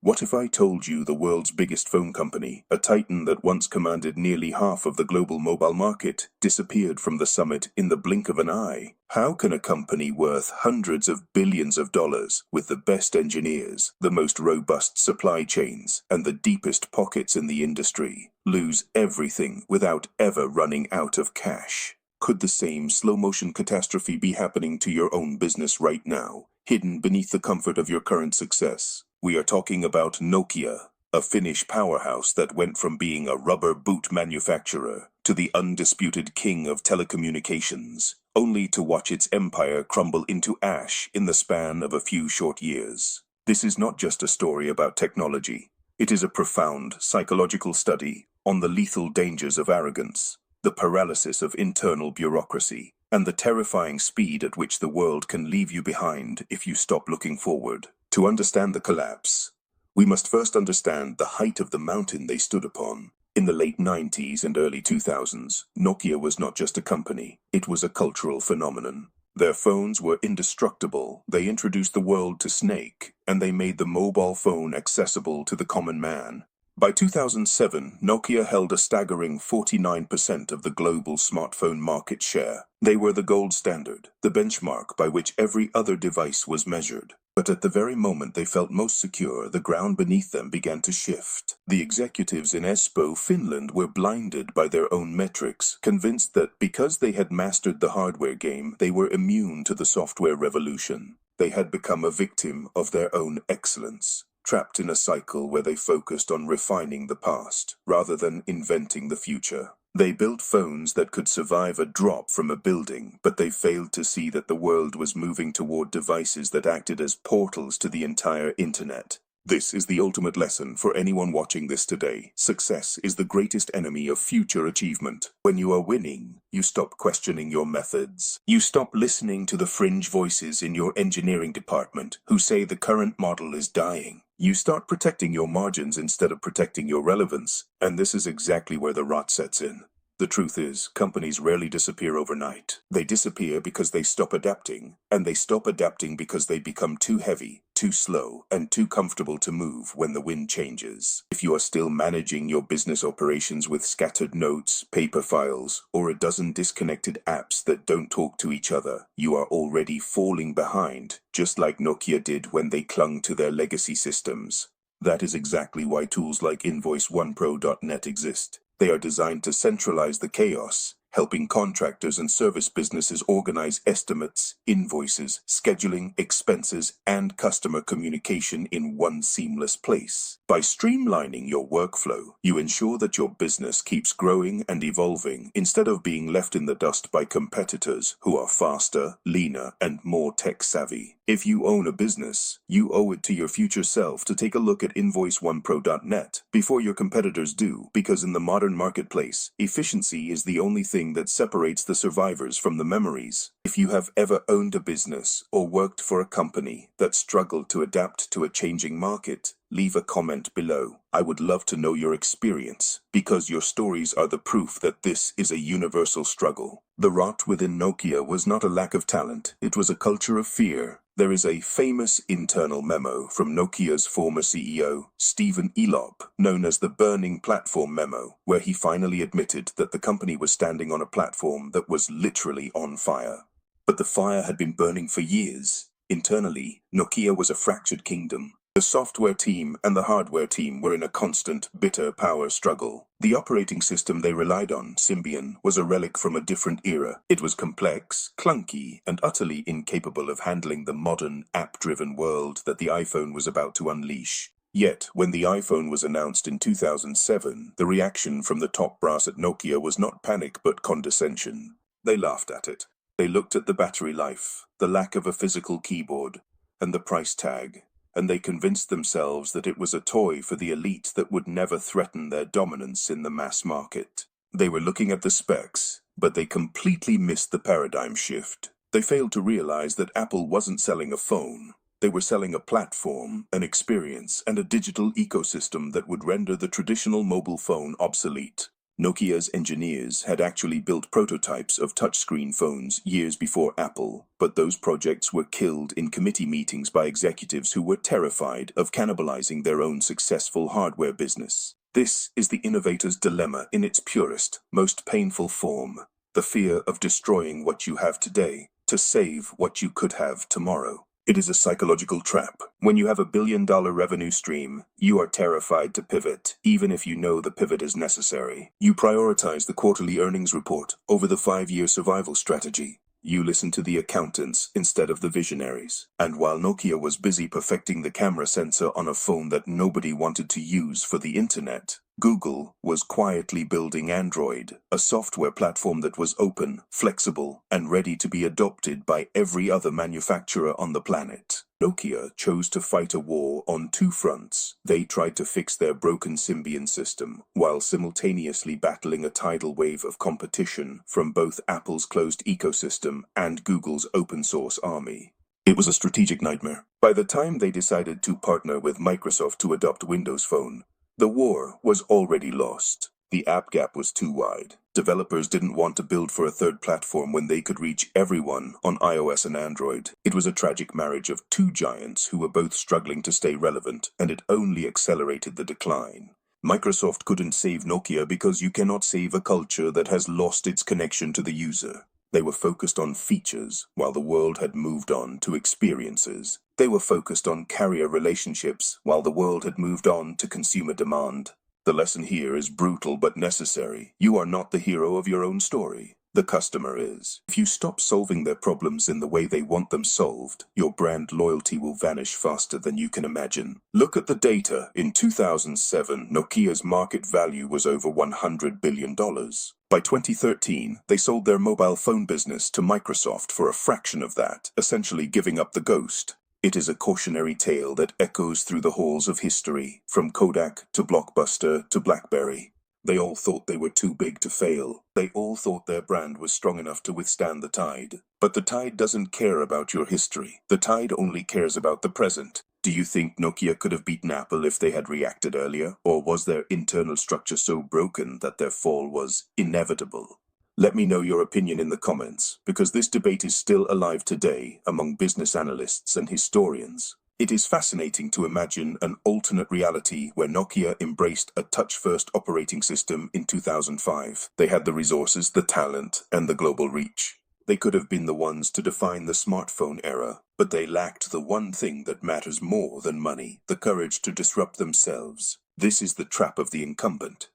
What if I told you the world's biggest phone company, a titan that once commanded nearly half of the global mobile market, disappeared from the summit in the blink of an eye? How can a company worth hundreds of billions of dollars, with the best engineers, the most robust supply chains, and the deepest pockets in the industry, lose everything without ever running out of cash? Could the same slow-motion catastrophe be happening to your own business right now, hidden beneath the comfort of your current success? We are talking about Nokia, a Finnish powerhouse that went from being a rubber boot manufacturer to the undisputed king of telecommunications, only to watch its empire crumble into ash in the span of a few short years. This is not just a story about technology. It is a profound psychological study on the lethal dangers of arrogance, the paralysis of internal bureaucracy, and the terrifying speed at which the world can leave you behind if you stop looking forward. To understand the collapse, we must first understand the height of the mountain they stood upon. In the late 90s and early 2000s, Nokia was not just a company, it was a cultural phenomenon. Their phones were indestructible, they introduced the world to Snake, and they made the mobile phone accessible to the common man. By 2007, Nokia held a staggering 49% of the global smartphone market share. They were the gold standard, the benchmark by which every other device was measured. But at the very moment they felt most secure, the ground beneath them began to shift. The executives in Espoo, Finland were blinded by their own metrics, convinced that because they had mastered the hardware game, they were immune to the software revolution. They had become a victim of their own excellence, trapped in a cycle where they focused on refining the past, rather than inventing the future. They built phones that could survive a drop from a building, but they failed to see that the world was moving toward devices that acted as portals to the entire internet. This is the ultimate lesson for anyone watching this today. Success is the greatest enemy of future achievement. When you are winning, you stop questioning your methods. You stop listening to the fringe voices in your engineering department who say the current model is dying. You start protecting your margins instead of protecting your relevance, and this is exactly where the rot sets in. The truth is, companies rarely disappear overnight. They disappear because they stop adapting, and they stop adapting because they become too heavy, too slow, and too comfortable to move when the wind changes. If you are still managing your business operations with scattered notes, paper files, or a dozen disconnected apps that don't talk to each other, you are already falling behind, just like Nokia did when they clung to their legacy systems. That is exactly why tools like invoice1pro.net exist. They are designed to centralize the chaos, helping contractors and service businesses organize estimates, invoices, scheduling, expenses, and customer communication in one seamless place. By streamlining your workflow, you ensure that your business keeps growing and evolving instead of being left in the dust by competitors who are faster, leaner, and more tech-savvy. If you own a business, you owe it to your future self to take a look at invoice1pro.net before your competitors do, because in the modern marketplace, efficiency is the only thing that separates the survivors from the memories. If you have ever owned a business or worked for a company that struggled to adapt to a changing market, leave a comment below. I would love to know your experience, because your stories are the proof that this is a universal struggle. The rot within Nokia was not a lack of talent, it was a culture of fear. There is a famous internal memo from Nokia's former CEO, Stephen Elop, known as the Burning Platform Memo, where he finally admitted that the company was standing on a platform that was literally on fire. But the fire had been burning for years. Internally, Nokia was a fractured kingdom. The software team and the hardware team were in a constant, bitter power struggle. The operating system they relied on, Symbian, was a relic from a different era. It was complex, clunky, and utterly incapable of handling the modern, app-driven world that the iPhone was about to unleash. Yet, when the iPhone was announced in 2007, the reaction from the top brass at Nokia was not panic but condescension. They laughed at it. They looked at the battery life, the lack of a physical keyboard, and the price tag, and they convinced themselves that it was a toy for the elite that would never threaten their dominance in the mass market. They were looking at the specs, but they completely missed the paradigm shift. They failed to realize that Apple wasn't selling a phone. They were selling a platform, an experience, and a digital ecosystem that would render the traditional mobile phone obsolete. Nokia's engineers had actually built prototypes of touchscreen phones years before Apple, but those projects were killed in committee meetings by executives who were terrified of cannibalizing their own successful hardware business. This is the innovator's dilemma in its purest, most painful form: the fear of destroying what you have today to save what you could have tomorrow. It is a psychological trap. When you have $1 billion revenue stream, you are terrified to pivot, even if you know the pivot is necessary. You prioritize the quarterly earnings report over the 5-year survival strategy. You listen to the accountants instead of the visionaries. And while Nokia was busy perfecting the camera sensor on a phone that nobody wanted to use for the internet, Google was quietly building Android, a software platform that was open, flexible, and ready to be adopted by every other manufacturer on the planet. Nokia chose to fight a war on 2 fronts. They tried to fix their broken Symbian system, while simultaneously battling a tidal wave of competition from both Apple's closed ecosystem and Google's open-source army. It was a strategic nightmare. By the time they decided to partner with Microsoft to adopt Windows Phone, the war was already lost. The app gap was too wide. Developers didn't want to build for a third platform when they could reach everyone on iOS and Android. It was a tragic marriage of 2 giants who were both struggling to stay relevant, and it only accelerated the decline. Microsoft couldn't save Nokia because you cannot save a culture that has lost its connection to the user. They were focused on features, while the world had moved on to experiences. They were focused on carrier relationships, while the world had moved on to consumer demand. The lesson here is brutal but necessary. You are not the hero of your own story. The customer is. If you stop solving their problems in the way they want them solved, your brand loyalty will vanish faster than you can imagine. Look at the data. In 2007, Nokia's market value was over $100 billion. By 2013, they sold their mobile phone business to Microsoft for a fraction of that, essentially giving up the ghost. It is a cautionary tale that echoes through the halls of history, from Kodak to Blockbuster to BlackBerry. They all thought they were too big to fail. They all thought their brand was strong enough to withstand the tide. But the tide doesn't care about your history. The tide only cares about the present. Do you think Nokia could have beaten Apple if they had reacted earlier? Or was their internal structure so broken that their fall was inevitable? Let me know your opinion in the comments, because this debate is still alive today among business analysts and historians. It is fascinating to imagine an alternate reality where Nokia embraced a touch-first operating system in 2005. They had the resources, the talent, and the global reach. They could have been the ones to define the smartphone era, but they lacked the one thing that matters more than money: the courage to disrupt themselves. This is the trap of the incumbent.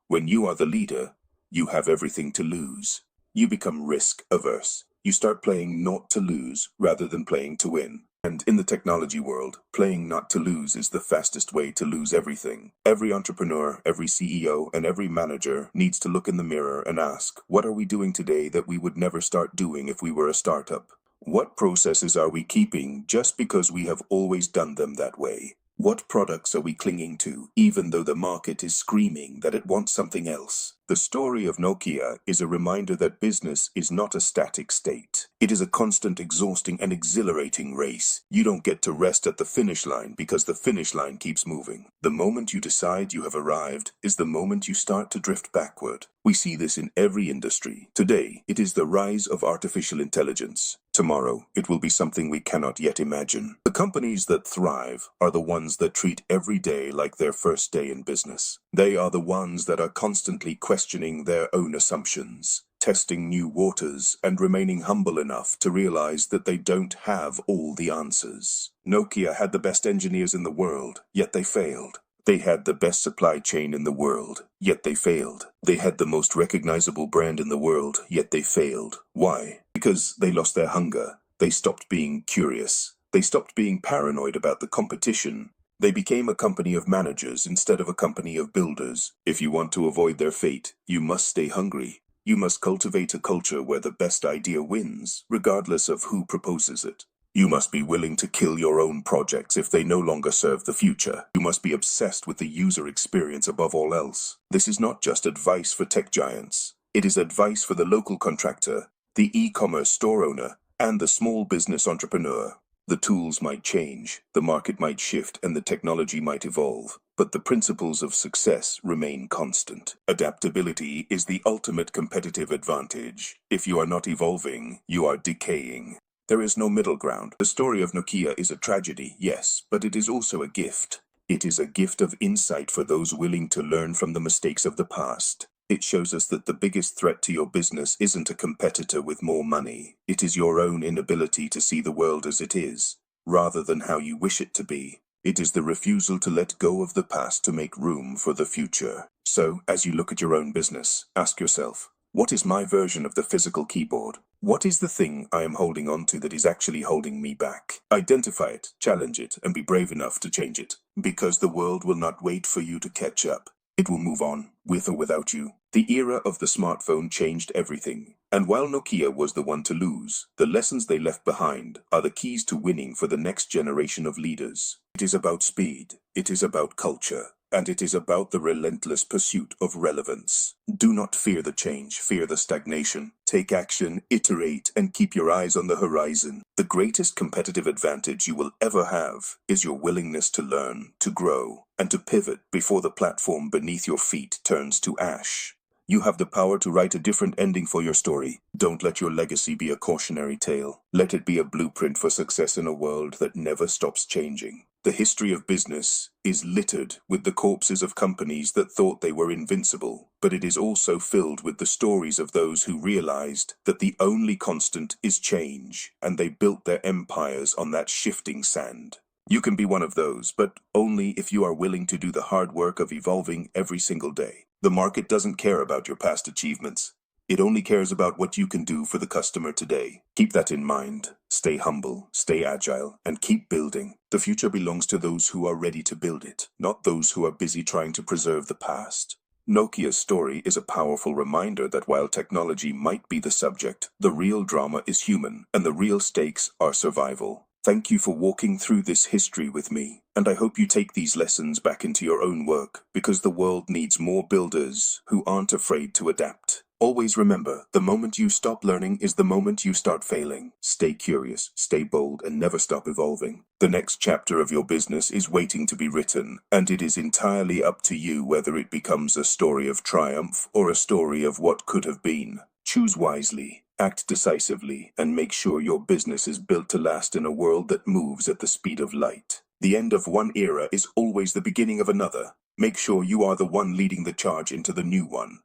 When you are the leader, you have everything to lose. You become risk-averse. You start playing not to lose rather than playing to win. And in the technology world, playing not to lose is the fastest way to lose everything. Every entrepreneur, every CEO, and every manager needs to look in the mirror and ask, what are we doing today that we would never start doing if we were a startup? What processes are we keeping just because we have always done them that way? What products are we clinging to, even though the market is screaming that it wants something else? The story of Nokia is a reminder that business is not a static state. It is a constant, exhausting, and exhilarating race. You don't get to rest at the finish line because the finish line keeps moving. The moment you decide you have arrived is the moment you start to drift backward. We see this in every industry. Today, it is the rise of artificial intelligence. Tomorrow, it will be something we cannot yet imagine. The companies that thrive are the ones that treat every day like their first day in business. They are the ones that are constantly questioning their own assumptions, testing new waters, and remaining humble enough to realize that they don't have all the answers. Nokia had the best engineers in the world, yet they failed. They had the best supply chain in the world, yet they failed. They had the most recognizable brand in the world, yet they failed. Why? Because they lost their hunger. They stopped being curious. They stopped being paranoid about the competition. They became a company of managers instead of a company of builders. If you want to avoid their fate, you must stay hungry. You must cultivate a culture where the best idea wins, regardless of who proposes it. You must be willing to kill your own projects if they no longer serve the future. You must be obsessed with the user experience above all else. This is not just advice for tech giants. It is advice for the local contractor, the e-commerce store owner, and the small business entrepreneur. The tools might change, the market might shift, and the technology might evolve, but the principles of success remain constant. Adaptability is the ultimate competitive advantage. If you are not evolving, you are decaying. There is no middle ground. The story of Nokia is a tragedy, yes, but it is also a gift. It is a gift of insight for those willing to learn from the mistakes of the past. It shows us that the biggest threat to your business isn't a competitor with more money. It is your own inability to see the world as it is, rather than how you wish it to be. It is the refusal to let go of the past to make room for the future. So, as you look at your own business, ask yourself, what is my version of the physical keyboard? What is the thing I am holding on to that is actually holding me back? Identify it, challenge it, and be brave enough to change it. Because the world will not wait for you to catch up. It will move on, with or without you. The era of the smartphone changed everything. And while Nokia was the one to lose, the lessons they left behind are the keys to winning for the next generation of leaders. It is about speed, it is about culture, and it is about the relentless pursuit of relevance. Do not fear the change, fear the stagnation. Take action, iterate, and keep your eyes on the horizon. The greatest competitive advantage you will ever have is your willingness to learn, to grow, and to pivot before the platform beneath your feet turns to ash. You have the power to write a different ending for your story. Don't let your legacy be a cautionary tale. Let it be a blueprint for success in a world that never stops changing. The history of business is littered with the corpses of companies that thought they were invincible, but it is also filled with the stories of those who realized that the only constant is change, and they built their empires on that shifting sand. You can be one of those, but only if you are willing to do the hard work of evolving every single day. The market doesn't care about your past achievements. It only cares about what you can do for the customer today. Keep that in mind. Stay humble, stay agile, and keep building. The future belongs to those who are ready to build it, not those who are busy trying to preserve the past. Nokia's story is a powerful reminder that while technology might be the subject, the real drama is human, and the real stakes are survival. Thank you for walking through this history with me, and I hope you take these lessons back into your own work, because the world needs more builders who aren't afraid to adapt. Always remember, the moment you stop learning is the moment you start failing. Stay curious, stay bold, and never stop evolving. The next chapter of your business is waiting to be written, and it is entirely up to you whether it becomes a story of triumph or a story of what could have been. Choose wisely, act decisively, and make sure your business is built to last in a world that moves at the speed of light. The end of one era is always the beginning of another. Make sure you are the one leading the charge into the new one.